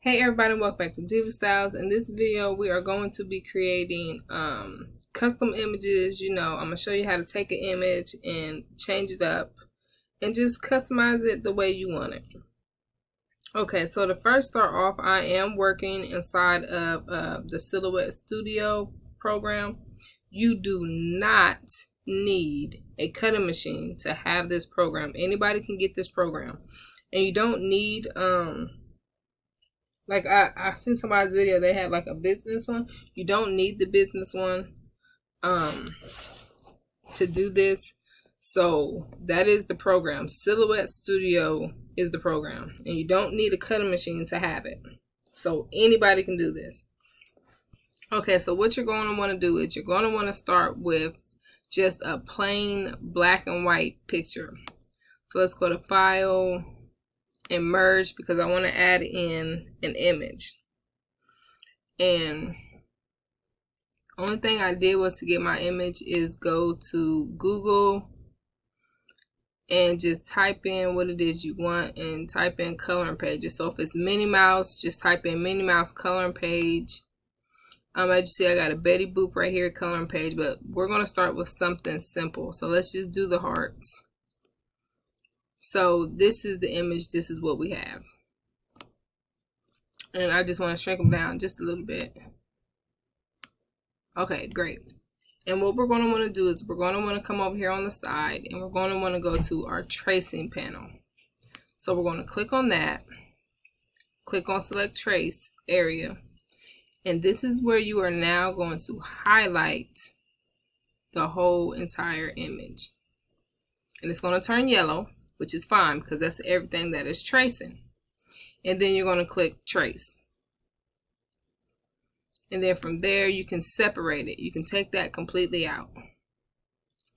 Hey everybody, welcome back to Diva Styles. In this video, we are going to be creating custom images. I'm going to show you how to take an image and change it up and just customize it the way you want it. Okay, so to first start off, I am working inside of the Silhouette Studio program. You do not need a cutting machine to have this program. Anybody can get this program. And you don't need like I seen somebody's video, they had like a business one. You don't need the business one to do this. So that is the program. Silhouette Studio is the program. And you don't need a cutting machine to have it. So anybody can do this. Okay, so what you're going to want to do is you're going to want to start with just a plain black and white picture. So let's go to File and Merge because I want to add in an image. And only thing I did was to get my image is go to Google and just type in what it is you want and type in coloring pages. So if it's Minnie Mouse, just type in Minnie Mouse coloring page. As you see, I got a Betty Boop right here coloring page, but we're going to start with something simple. So let's just do the hearts. So this is the image. This is what we have. And I just want to shrink them down just a little bit. Okay, great. And what we're going to want to do is we're going to want to come over here on the side and we're going to want to go to our tracing panel. So we're going to click on that. Click on Select Trace Area. And this is where you are now going to highlight the whole entire image. And it's going to turn yellow, which is fine because that's everything that is tracing. And then you're going to click Trace. And then from there, you can separate it. You can take that completely out.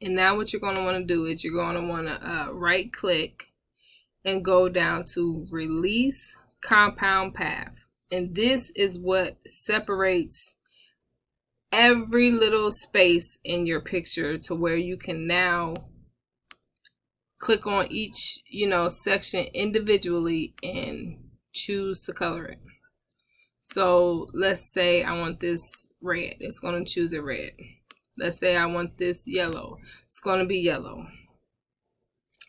And now what you're going to want to do is you're going to want to right click and go down to Release Compound Path. And this is what separates every little space in your picture to where you can now click on each, section individually and choose to color it. So let's say I want this red. It's going to choose a red. Let's say I want this yellow. It's going to be yellow.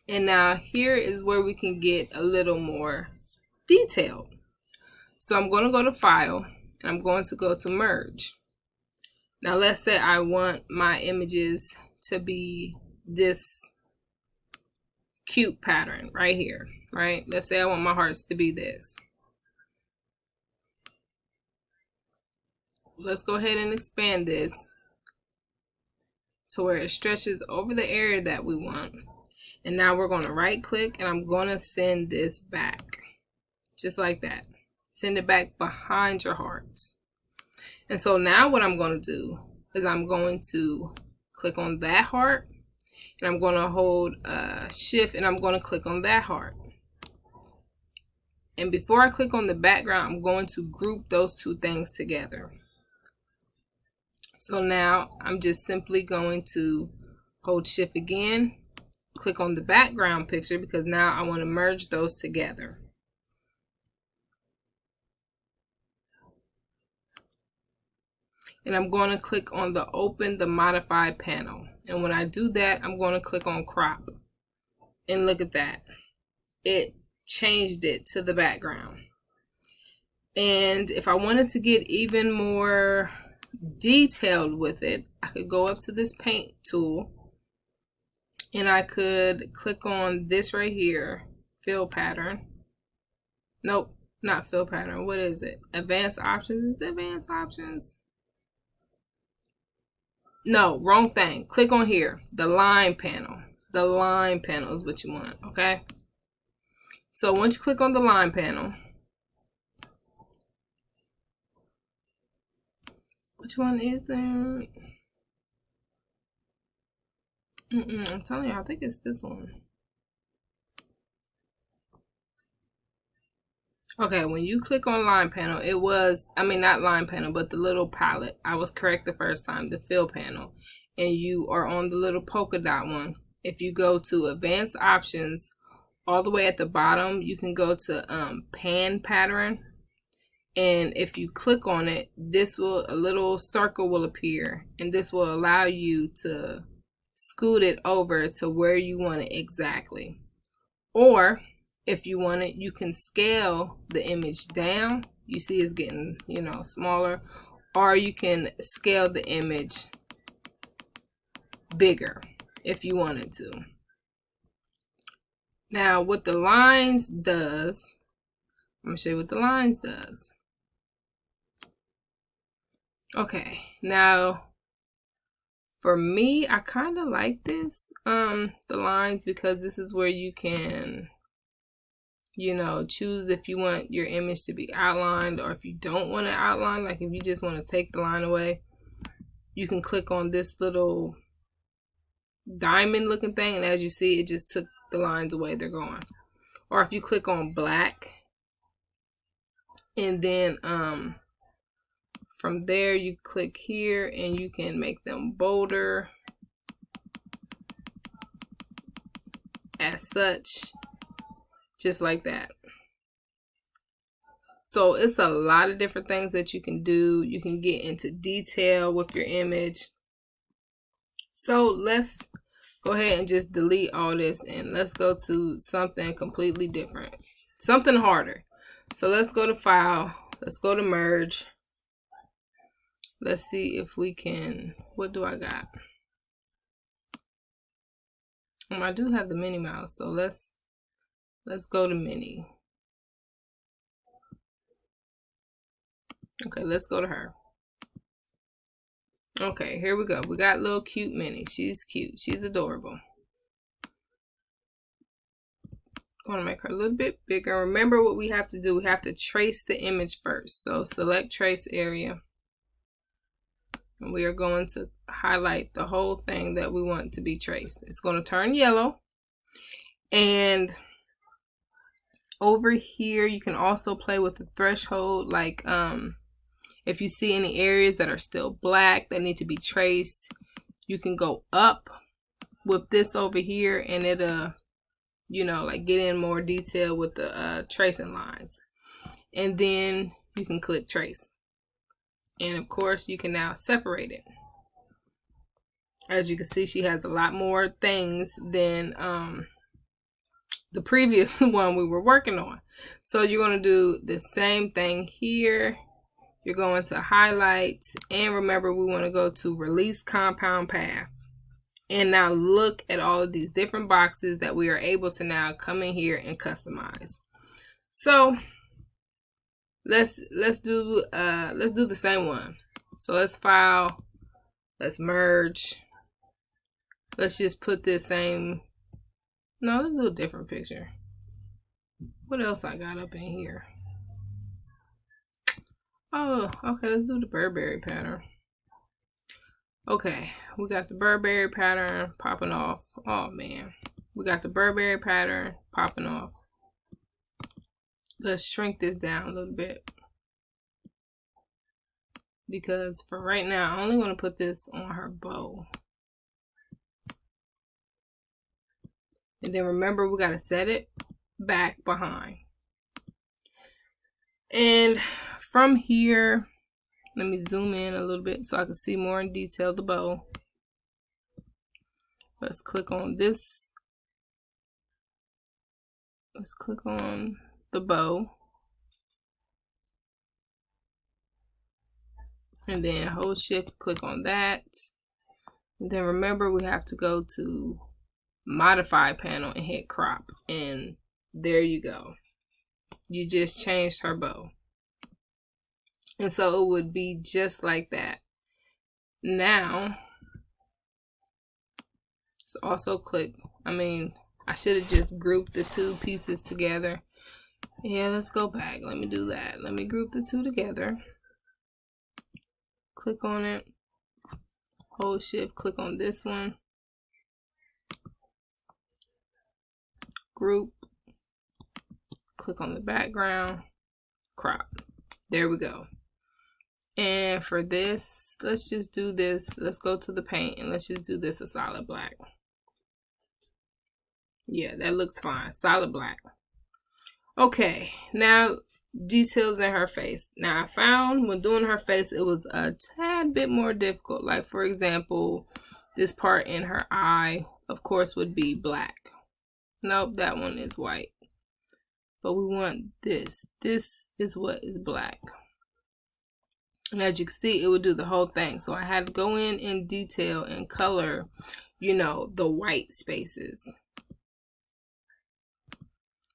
And now here is where we can get a little more detailed. So I'm going to go to File and I'm going to go to Merge. Now let's say I want my images to be this cute pattern right here, right? Let's say I want my hearts to be this. Let's go ahead and expand this to where it stretches over the area that we want. And now we're going to right click and I'm going to send this back just like that. Send it back behind your hearts. And so now what I'm going to do is I'm going to click on that heart and I'm going to hold Shift and I'm going to click on that heart. And before I click on the background, I'm going to group those two things together. So now I'm just simply going to hold Shift again, click on the background picture because now I want to merge those together. And I'm going to click on the Open the Modified panel. And when I do that, I'm going to click on Crop. And look at that. It changed it to the background. And if I wanted to get even more detailed with it, I could go up to this Paint tool. And I could click on this right here. Fill Pattern. Nope, not Fill Pattern. What is it? Advanced Options. Is it Advanced Options? No, wrong thing. Click on here, the line panel. The line panel is what you want, okay? So once you click on the line panel, which one is it? I'm telling you, I think it's this one. Okay, when you click on line panel, it was, not line panel, but the little palette. I was correct the first time, the fill panel. And you are on the little polka dot one. If you go to advanced options, all the way at the bottom, you can go to pan pattern. And if you click on it, a little circle will appear, and this will allow you to scoot it over to where you want it exactly. Or if you want it, you can scale the image down. You see it's getting, smaller. Or you can scale the image bigger if you wanted to. Now, what the lines does, I'm going to show you what the lines does. Okay, now for me, I kind of like this, the lines, because this is where you can, choose if you want your image to be outlined or if you don't want it outlined. Like if you just want to take the line away, you can click on this little diamond looking thing, and as you see, it just took the lines away. They're gone. Or if you click on black, and then from there you click here and you can make them bolder as such, just like that. So it's a lot of different things that you can do. You can get into detail with your image. So let's go ahead and just delete all this and let's go to something completely different, something harder. So let's go to File, let's go to Merge. Let's see if we can, what do I got? I do have the Minnie Mouse, so let's go to Minnie. Okay, let's go to her. Okay, here we go. We got little cute Minnie. She's cute. She's adorable. I want to make her a little bit bigger. Remember what we have to do. We have to trace the image first. So select Trace Area. And we are going to highlight the whole thing that we want to be traced. It's going to turn yellow. And over here, you can also play with the threshold. Like if you see any areas that are still black that need to be traced, you can go up with this over here and it'll, like get in more detail with the tracing lines. And then you can click Trace. And of course, you can now separate it. As you can see, she has a lot more things than the previous one we were working on. So you're going to do the same thing here. You're going to highlight, and remember, we want to go to Release Compound Path. And now look at all of these different boxes that we are able to now come in here and customize. So let's do the same one. So let's File, let's Merge. Let's just put this same, no, let's do a different picture. What else I got up in here? Oh, okay, let's do the Burberry pattern. Okay, we got the Burberry pattern popping off. Oh man, we got the Burberry pattern popping off. Let's shrink this down a little bit, because for right now I only want to put this on her bow. And then remember, we got to set it back behind. And from here, let me zoom in a little bit so I can see more in detail the bow. Let's click on this. Let's click on the bow. And then hold Shift, click on that. And then remember, we have to go to Modify panel and hit Crop. And there you go. You just changed her bow. And so it would be just like that. Now, so also click, I should have just grouped the two pieces together. Yeah, let's go back. Let me do that. Let me group the two together. Click on it. Hold Shift, click on this one. Group. Click on the background. Crop. There we go. And for this, let's just do this. Let's go to the paint and let's just do this a solid black. Yeah, that looks fine. Solid black. Okay, now details in her face. Now I found when doing her face it was a tad bit more difficult. Like for example, this part in her eye of course would be black. Nope, that one is white. But we want this. This is what is black. And as you can see, it would do the whole thing. So I had to go in detail and color, you know, the white spaces.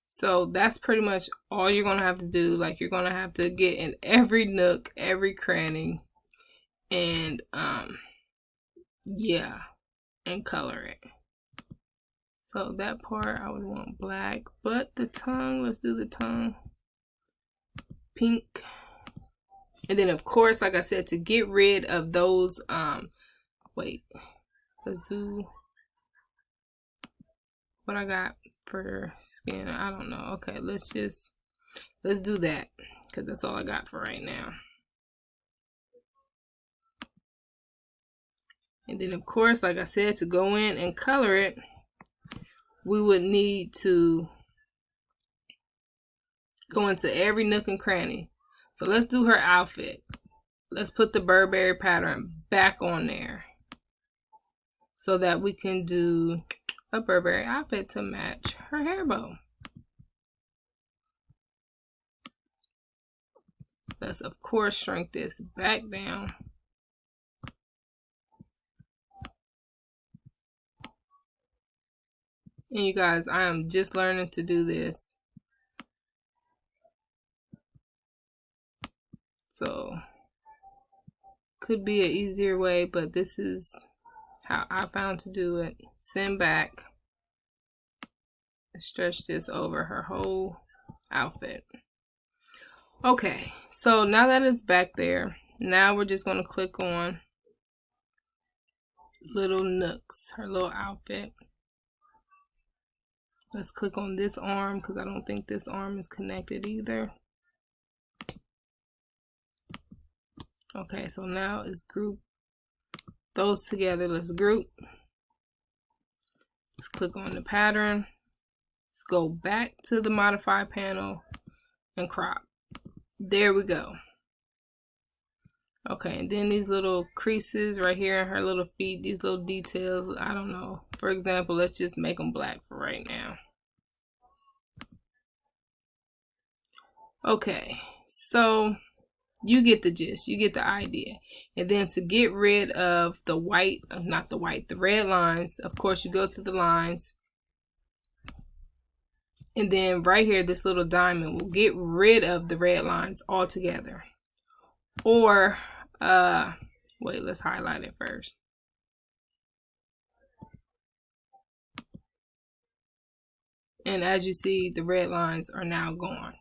So that's pretty much all you're going to have to do. Like you're going to have to get in every nook, every cranny, and yeah, and color it. So that part I would want black, but the tongue, let's do the tongue pink. And then of course, like I said, to get rid of those, wait, let's do what I got for skin. I don't know. Okay, let's do that because that's all I got for right now. And then of course, like I said, to go in and color it, we would need to go into every nook and cranny. So let's do her outfit. Let's put the Burberry pattern back on there so that we can do a Burberry outfit to match her hair bow. Let's of course shrink this back down. And you guys, I am just learning to do this. So, could be an easier way, but this is how I found to do it. Send back. Stretch this over her whole outfit. Okay, so now that it's back there, now we're just going to click on little nooks, her little outfit. Let's click on this arm because I don't think this arm is connected either. Okay, so now it's group those together. Let's group. Let's click on the pattern. Let's go back to the modify panel and crop. There we go. Okay, and then these little creases right here in her little feet, these little details, I don't know. For example, let's just make them black for right now. Okay, so you get the gist, you get the idea. And then to get rid of the white, not the white, the red lines, of course you go to the lines. And then right here, this little diamond will get rid of the red lines altogether. Or, wait, let's highlight it first. And as you see, the red lines are now gone.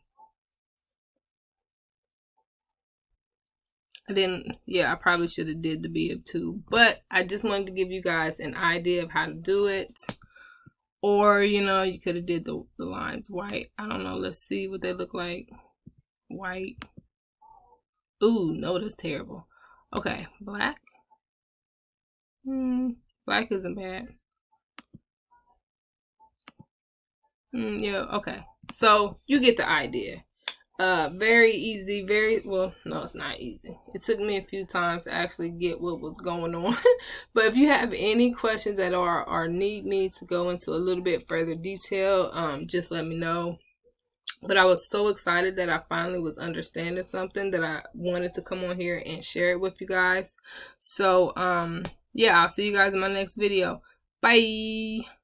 I probably should have did the bib too, but I just wanted to give you guys an idea of how to do it. Or, you know, you could have did the lines white. I don't know. Let's see what they look like. White. Ooh, no, that's terrible. Okay, black. Black isn't bad. Yeah, okay. So you get the idea. Very easy, well, no, it's not easy. It took me a few times to actually get what was going on. But if you have any questions at all or need me to go into a little bit further detail, just let me know. But I was so excited that I finally was understanding something that I wanted to come on here and share it with you guys. So, yeah, I'll see you guys in my next video. Bye!